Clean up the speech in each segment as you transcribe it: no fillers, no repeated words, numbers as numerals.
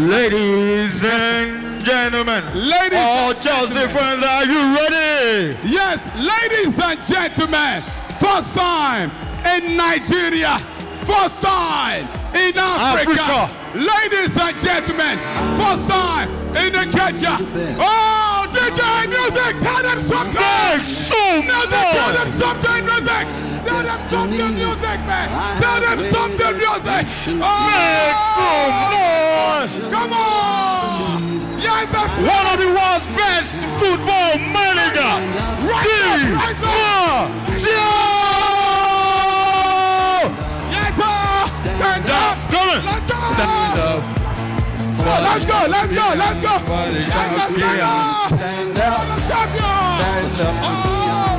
Ladies and gentlemen, all Chelsea fans, are you ready? Yes, ladies and gentlemen, first time in Nigeria, first time in Africa. Ladies and gentlemen, first time in Kenya. Oh, DJ music, tell them something. Tell them something, music. Tell them something, music, man. Tell them something, music. Make some noise. Come on. Yes, that's one of the world's best football manager. Stand up! Come on! Let's go! Stand up! Let's go! Let's go! Let's go! For the champion! Stand up! For the champion! Stand up!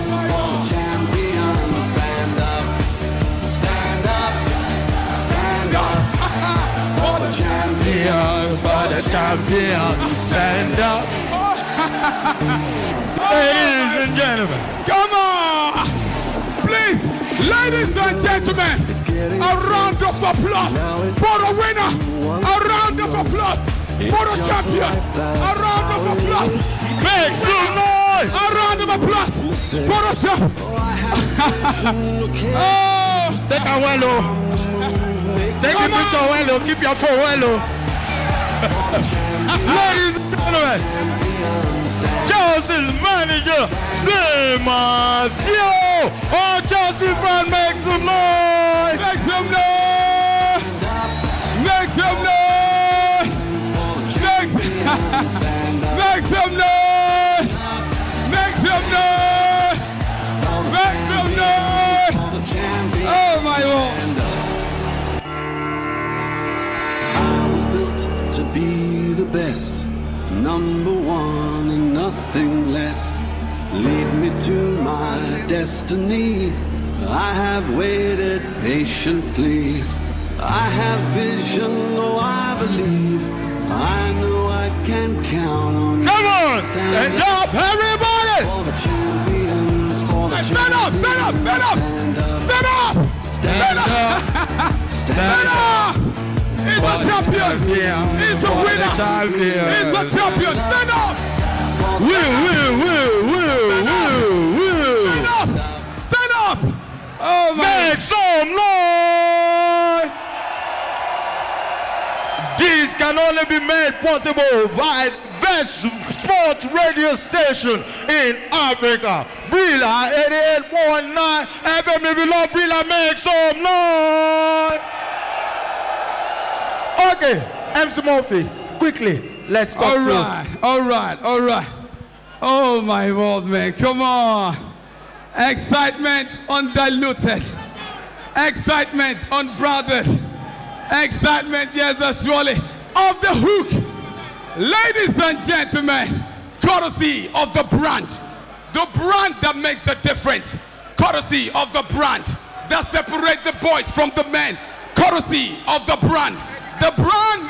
For the champion! Stand up! Stand up! Stand up! For the champion! For the champion! Stand up! Ladies and gentlemen, come on! Please, ladies and gentlemen, a round of applause for the winner. A round of applause for the champion. A round of applause. make some noise. A round of applause for the champion. Oh, take a well, take a picture well, keep your phone well. Ladies and gentlemen, Chelsea's manager, Di Matteo. Oh, Chelsea fan, make some noise. Make some noise. Make some noise. Make some noise. Make some noise. Make some noise. Oh my Lord. I was built to be the best, number one and nothing less. Lead me to my destiny. I have waited patiently. I have vision, though I believe. I know I can count on. Come on, stand up, everybody! For the champions, for the Stand up, stand up, stand up, stand up, stand up, stand up. He's the champion. He's the winner. He's the champion. Stand up. Stand up. Stand up. Oh my. Make some noise! This can only be made possible by the best sports radio station in Africa. Brila 88.9 FM. If you love Brila, make some noise! Okay, MC Murphy, quickly, let's talk All right. Oh my Lord, man, come on. Excitement undiluted. Excitement unbounded. Excitement, yes, surely, of the hook. Ladies and gentlemen, courtesy of the brand that makes the difference, courtesy of the brand that separates the boys from the men, courtesy of the brand,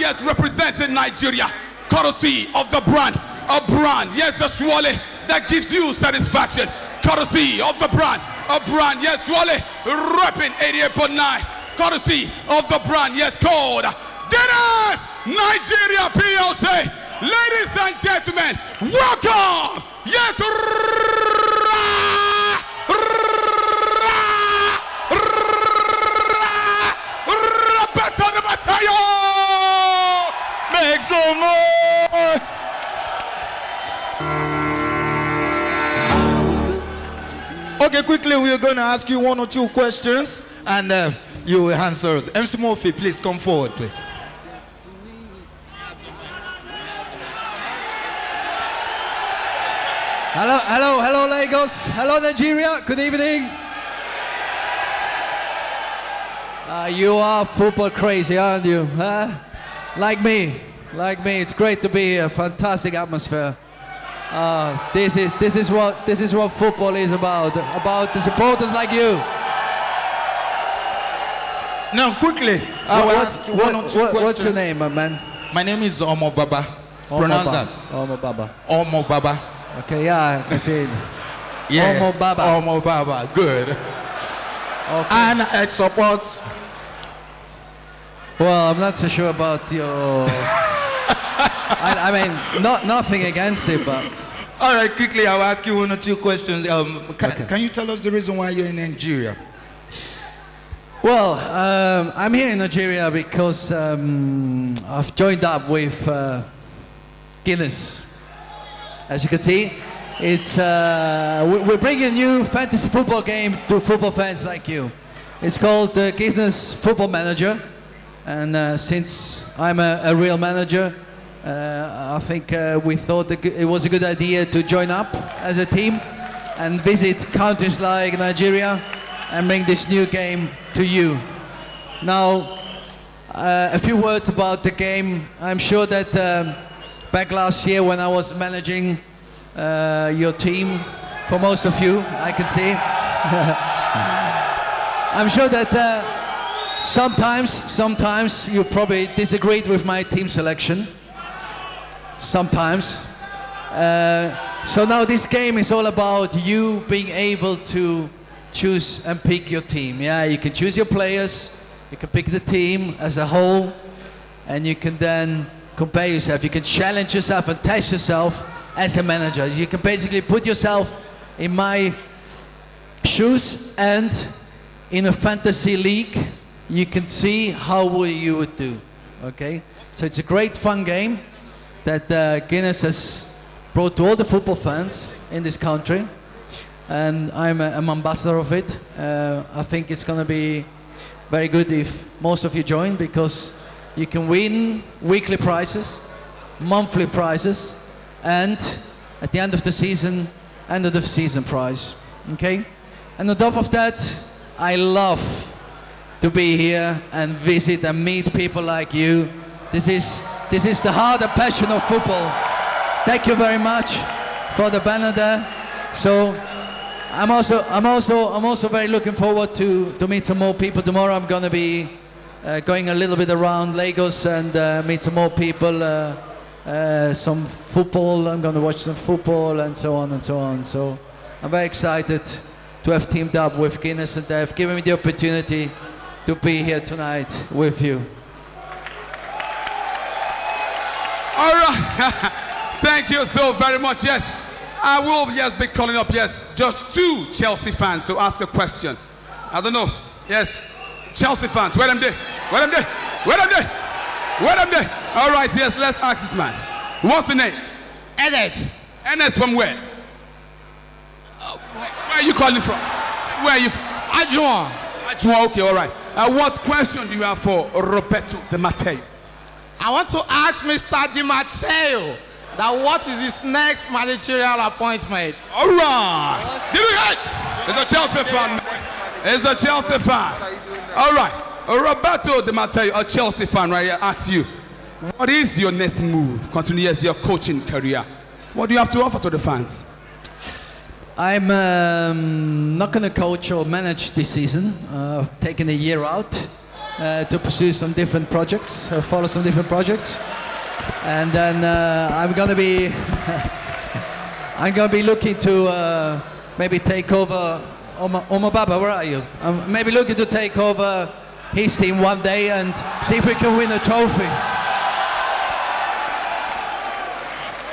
yes, representing Nigeria, courtesy of the brand, a brand, yes, surely, that gives you satisfaction, courtesy of the brand, a brand, yes, surely, repping 88.9. Courtesy of the brand, yes, called Guinness Nigeria PLC. Ladies and gentlemen, welcome, yes, Roberto Di Matteo. Make some noise! Okay, quickly, we're going to ask you one or two questions, and you will answer us. MC Murphy, please come forward, please. Hello, Lagos. Hello, Nigeria. Good evening. You are football crazy, aren't you? Huh? Like me. It's great to be here. Fantastic atmosphere. This is what football is about. About the supporters like you. Now, quickly, I will ask you one or two questions. What's your name, my man? My name is Omo Baba. Pronounce that. Omo Baba. Omo Baba. Okay, yeah, I can see it. Yeah. Omo Baba. Omo Baba. Good. Okay. And I support Well, I'm not so sure about your... I mean, nothing against it, but... All right, quickly, I'll ask you one or two questions. Okay. Can you tell us the reason why you're in Nigeria? Well, I'm here in Nigeria because I've joined up with Guinness. As you can see, it's we're bringing a new fantasy football game to football fans like you. It's called Guinness Football Manager, and since I'm a real manager, I think we thought it was a good idea to join up as a team and visit countries like Nigeria and bring this new game to you. Now, a few words about the game. I'm sure that back last year when I was managing your team, for most of you, I can see, I'm sure that sometimes you probably disagreed with my team selection. Sometimes. So now this game is all about you being able to choose and pick your team. Yeah, you can choose your players, you can pick the team as a whole, and you can then compare yourself. You can challenge yourself and test yourself as a manager. You can basically put yourself in my shoes, and in a fantasy league, you can see how you would do. Okay? So it's a great fun game that Guinness has brought to all the football fans in this country, and I'm an ambassador of it. I think it's going to be very good if most of you join, because you can win weekly prizes, monthly prizes, and at the end of the season prize. Okay? And on top of that, I love to be here and visit and meet people like you. This is the heart and passion of football. Thank you very much for the banner there. So I'm also very looking forward to meet some more people. Tomorrow I'm gonna be going a little bit around Lagos and meet some more people. Some football. I'm gonna watch some football and so on and so on. So I'm very excited to have teamed up with Guinness, and they have given me the opportunity to be here tonight with you. All right. Thank you so very much. Yes, I will be calling up, just 2 Chelsea fans to ask a question. I don't know. Yes, Chelsea fans. Where them there? Where them there? Where them there? Where them there? All right, yes, let's ask this man. What's the name? Enet. Enet from where? Where are you calling from? Where are you from? Ajua. Ajua, okay, all right. What question do you have for Roberto Di Matteo? I want to ask Mr. Di Matteo that what is his next managerial appointment? All right. Give me it. It's a Chelsea fan. It's a Chelsea fan. All right. Roberto Di Matteo, a Chelsea fan right here, asks you, what is your next move? Continue your coaching career. What do you have to offer to the fans? I'm not going to coach or manage this season. Taking a year out to pursue some different projects, follow some different projects, and then I'm going to be looking to maybe take over. Oma Baba, where are you? Maybe looking to take over his team one day and see if we can win a trophy.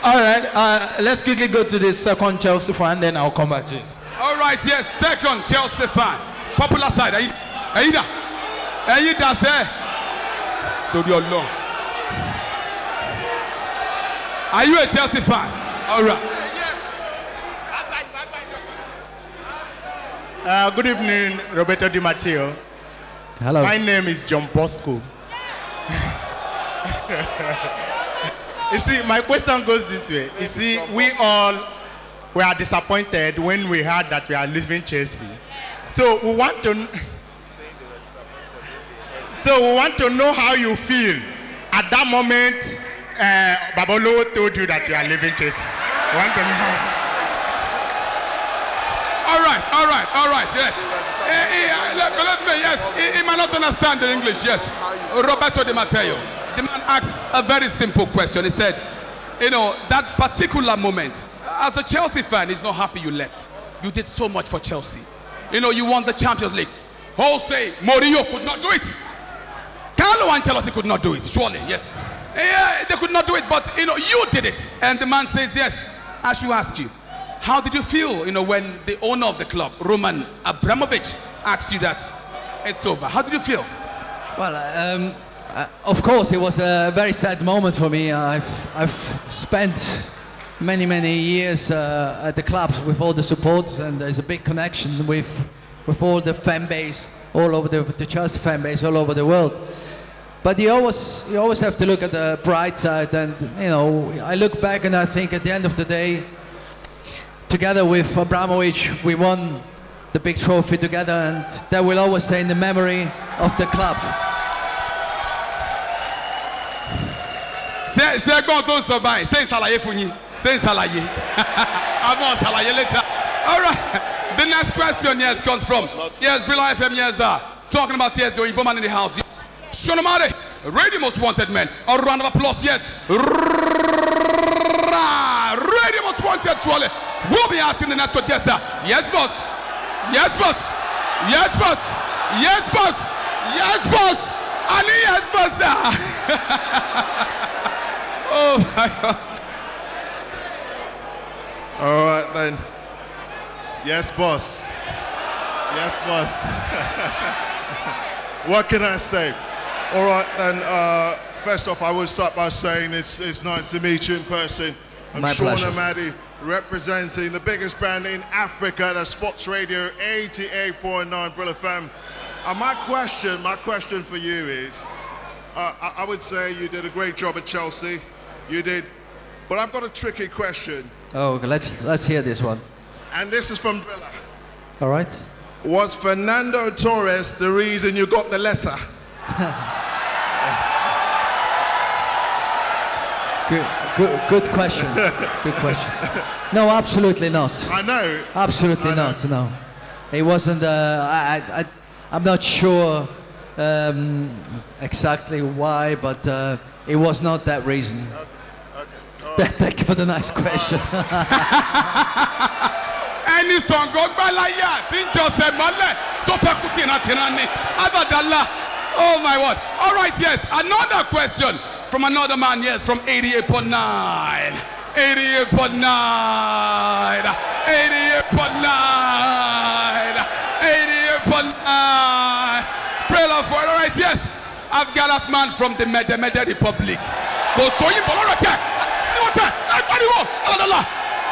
All right, let's quickly go to the second Chelsea fan, then I'll come back to you. All right, yes, second Chelsea fan. Popular side. Aida. Aida, sir. To your law. Are you a Chelsea fan? All right. Good evening, Roberto Di Matteo. Hello. My name is John Bosco. You see, my question goes this way. You see, we all were disappointed when we heard that we are leaving Chelsea. So we want to know how you feel at that moment. Babolo told you that you are leaving Chelsea. We want to know. All right, yes. Let me, yes, he might not understand the English, yes. Roberto Di Matteo, the man asks a very simple question. He said, you know, that particular moment, as a Chelsea fan, he's not happy you left. You did so much for Chelsea. You know, you won the Champions League. Jose Mourinho could not do it. Carlo Carlo Ancelotti could not do it, surely, yes. Yeah, they could not do it, but you know, you did it. And the man says, yes. I should ask you, how did you feel, you know, when the owner of the club, Roman Abramovich, asked you that it's over? How did you feel? Well, of course, it was a very sad moment for me. I've spent many years at the clubs with all the support, and there's a big connection with all the fan base, all over the Chelsea fan base all over the world. But you always have to look at the bright side, and you know, I look back and I think at the end of the day, together with Abramovich, we won the big trophy together, and that will always stay in the memory of the club. C'est bon tout ça va. C'est salaye funi. C'est salaye. Avant salaye later. All right. The next question, yes, comes from Brila FM, yes, talking about yes, the Igbo man in the house. Yes. Shonomare, Radio Most Wanted Man. A round of applause, yes. Radio Most Wanted, truly. We'll be asking the next question, yes, sir. Yes, boss. Yes, boss. Yes, boss. Yes, boss. Yes, boss. Ali, yes, boss. Oh my God. All right then. Yes, boss. Yes, boss. What can I say? All right then. First off, I will start by saying it's nice to meet you in person. I'm Sean Amadi, representing the biggest brand in Africa, the Sports Radio 88.9 Brila FM. My question for you is, I would say you did a great job at Chelsea. You did, but I've got a tricky question. Oh, okay, let's hear this one. And this is from Brila. All right. Was Fernando Torres the reason you got the letter? Good question. Good question. No, absolutely not. I know. Absolutely not. No, it wasn't. I'm not sure exactly why, but it was not that reason. Okay. Thank you for the nice question. Any song go by like that, in Joseph Male, Sofa Kutina Tinani, Abadallah. Oh my word. All right, yes. Another question from another man, yes, from 88.9. 88.9. 88.9. 88.9. Brila for all right, yes. I've got that man from the Mede Republic. Go so you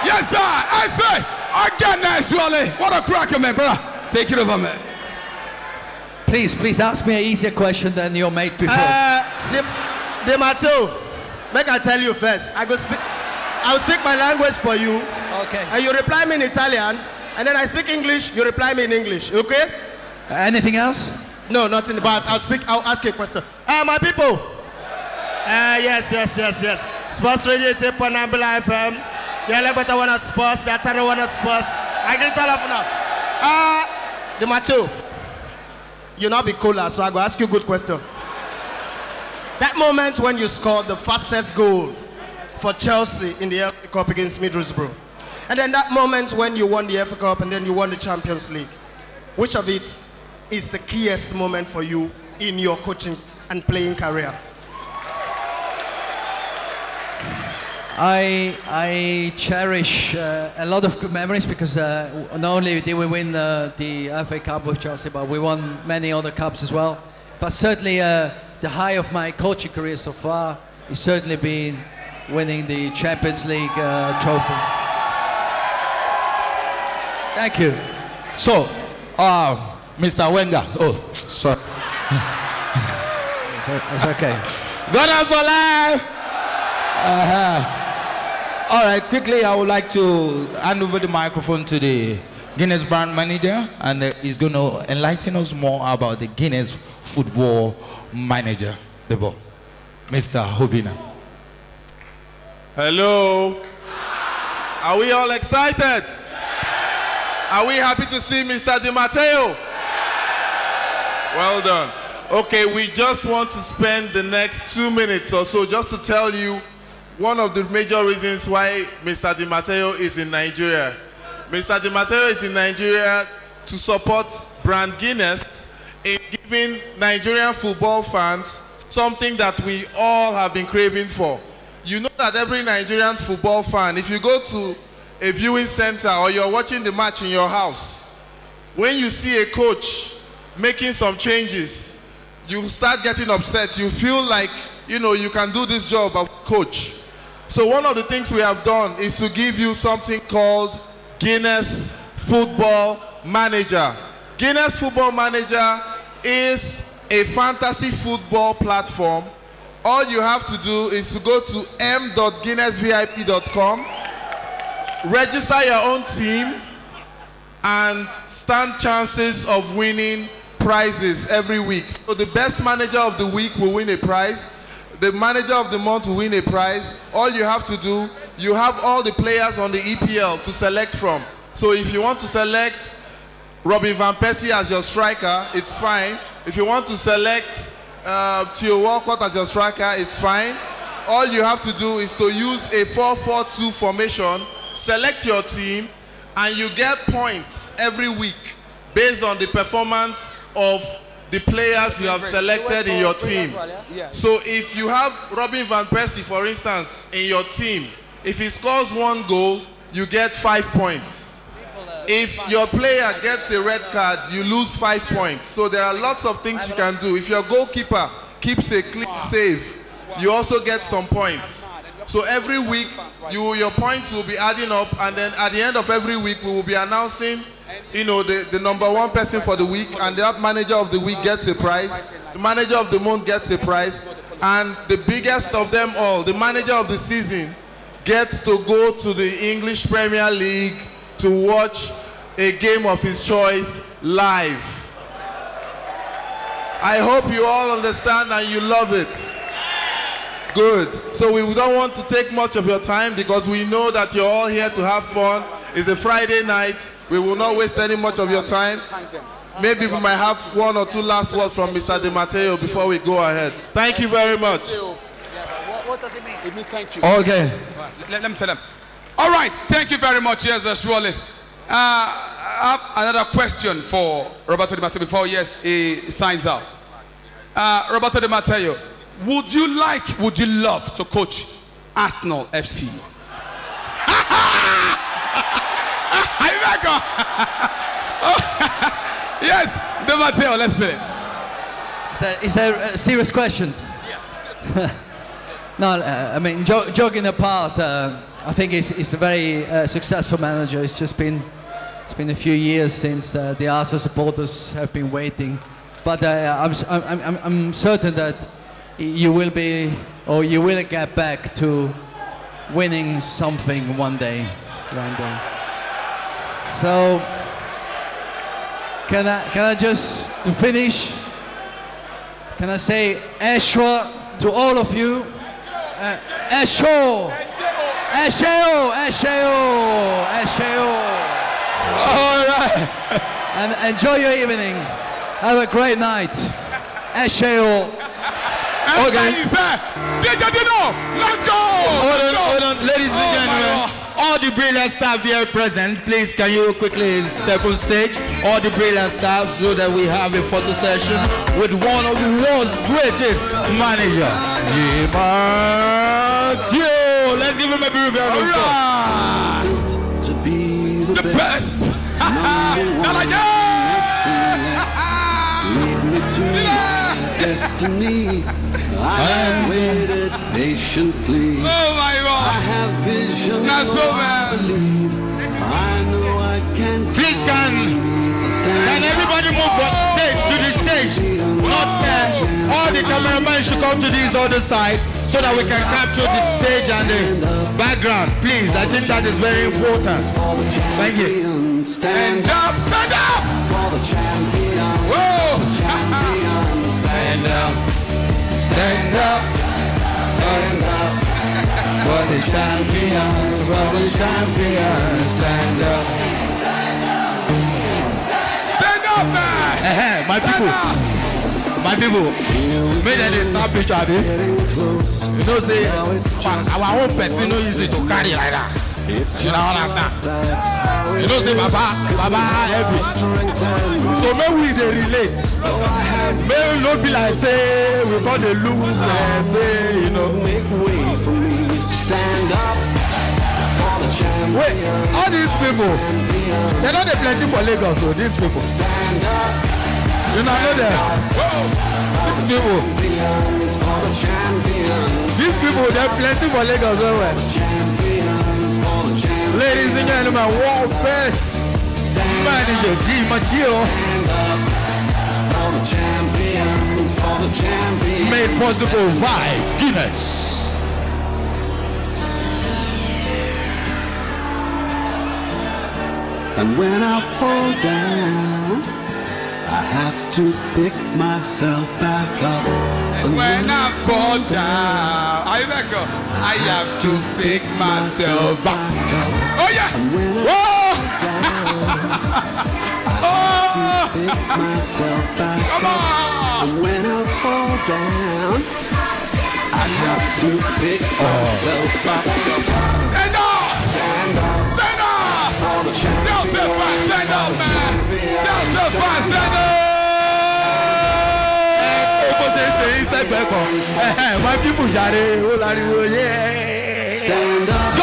yes, sir. I say again, actually. What a cracker, man, brother. Take it over, man. Please ask me an easier question than your mate before. Di Matteo, make I tell you first. I will speak my language for you. Okay. And you reply me in Italian, and then I speak English. You reply me in English. Okay? Anything else? No, nothing. But I'll ask you a question. My people. Yes. Sports Radio 8.9 Brila FM. Yeah, like better wanna sports. That I don't wanna sports. I get all of now. Di Matteo, you not be cooler, so I go ask you a good question. That moment when you scored the fastest goal for Chelsea in the FA Cup against Middlesbrough, and then that moment when you won the FA Cup and then you won the Champions League, which of it is the keyest moment for you in your coaching and playing career? I cherish a lot of good memories because not only did we win the FA Cup with Chelsea, but we won many other cups as well. But certainly the high of my coaching career so far has certainly been winning the Champions League trophy. Thank you. So, Mr. Wenger. Oh, sorry. It's okay. Gunners for life! All right, quickly, I would like to hand over the microphone to the Guinness brand manager, and he's going to enlighten us more about the Guinness football manager, the boss, Mr. Hobina. Hello. Are we all excited? Are we happy to see Mr. Di Matteo? Well done. Okay, we just want to spend the next 2 minutes or so just to tell you one of the major reasons why Mr. Di Matteo is in Nigeria. Mr. Di Matteo is in Nigeria to support brand Guinness in giving Nigerian football fans something that we all have been craving for. You know that every Nigerian football fan, if you go to a viewing center or you're watching the match in your house, when you see a coach making some changes, you start getting upset. You feel like, you know, you can do this job of coach. So one of the things we have done is to give you something called Guinness Football Manager. Guinness Football Manager is a fantasy football platform. All you have to do is to go to m.guinnessvip.com, register your own team, and stand chances of winning prizes every week. So the best manager of the week will win a prize. The manager of the month will win a prize. All you have to do, you have all the players on the EPL to select from. So if you want to select Robin Van Persie as your striker, it's fine. If you want to select Theo Walcott as your striker, it's fine. All you have to do is to use a 4-4-2 formation, select your team, and you get points every week based on the performance of the players you have selected in your team. So if you have Robin Van Persie, for instance, in your team, if he scores 1 goal, you get 5 points. If your player gets a red card, you lose 5 points. So there are lots of things you can do. If your goalkeeper keeps a clean save, you also get some points. So every week, your points will be adding up, and then at the end of every week, we will be announcing, you know, the number 1 person for the week, and the manager of the week gets a prize. The manager of the month gets a prize, and the biggest of them all, the manager of the season, gets to go to the English Premier League to watch a game of his choice live. I hope you all understand and you love it. Good. So we don't want to take much of your time because we know that you're all here to have fun. It's a Friday night. We will not waste any much of your time. Maybe we might have 1 or 2 last words from Mr. Di Matteo before we go ahead. Thank you very much. What does it mean? It means thank you. Okay. Let me tell them. All right, thank you very much. Yes, surely. I have another question for Roberto Di Matteo before, yes, he signs out. Roberto Di Matteo, would you love to coach Arsenal FC? Yes, Di Matteo, let's play it. Is that a serious question? Yeah. No, I mean, joking apart, I think he's a very successful manager. It's been a few years since the Arsenal supporters have been waiting, but I'm certain that you will get back to winning something one day. So can I just to finish? Can I say Eshwa to all of you? Esho. All right. And enjoy your evening. Have a great night. Esheo. Okay. Let's go. Hold on, ladies and gentlemen. All the Brila staff here present, please can you quickly step on stage? All the Brila staff so that we have a photo session with one of the world's greatest manager, Di Matteo. Let's give him a big round of applause. To be the best. Lead me to my destiny. I have waited patiently. Oh my God! I have vision. Not so bad. I believe. I know I can. Please can everybody move from stage to the stage? Not fair. All the cameramen should come to this other side so that we can capture the stage and the background. Please, I think that is very important. Thank you. Stand up, stand up! For the champion. Whoa! Stand up, stand up, stand up. For the champions, stand up. Stand up, man! My people, may they start picture, you know, say, our own person no easy to carry like that. You don't understand? You know, say Baba heavy. So maybe they relate. Maybe not be like say we call the loop and say, you know. Make way for me to stand up for the champion. Wait, all these people, they're not plenty for Lagos, so these people. Stand up. You know them. People. These people, they're plenty for Lagos, well. Ladies and gentlemen, world best manager G Matteo, made possible by Guinness. And when I fall down, I have to pick myself back up. And when I fall down, I have to pick myself back up. Oh yeah! And when I fall down, I have to pick myself back up. And when I fall down, I have to pick myself back up. Stand up! Stand up! Stand up! For the champion. Joseph, stand up, man! Joseph, stand up! My people, yeah. Stand up.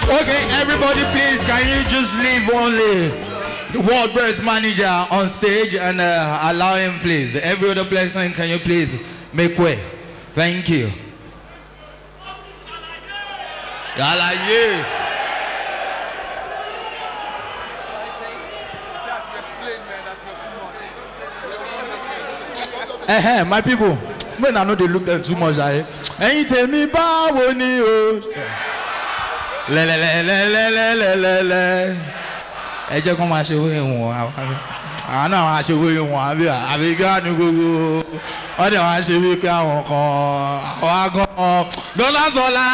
Okay, everybody, please, can you just leave only the world best manager on stage and allow him, please? Every other person, can you please make way? Thank you. Yalla, yeah. My people, when I know they look at too much, and you tell me, "Báwo ni o?" Le. Ẹ jẹ́ kó máa ṣe wéyìn wọn. Àwọn náà máa ṣe wéyìn wọn àbí gáàdì gbogbo. Wọ́n dẹ̀ máa ṣe wí pé àwọn kan àwọn agan. Dọ́là sọ̀la.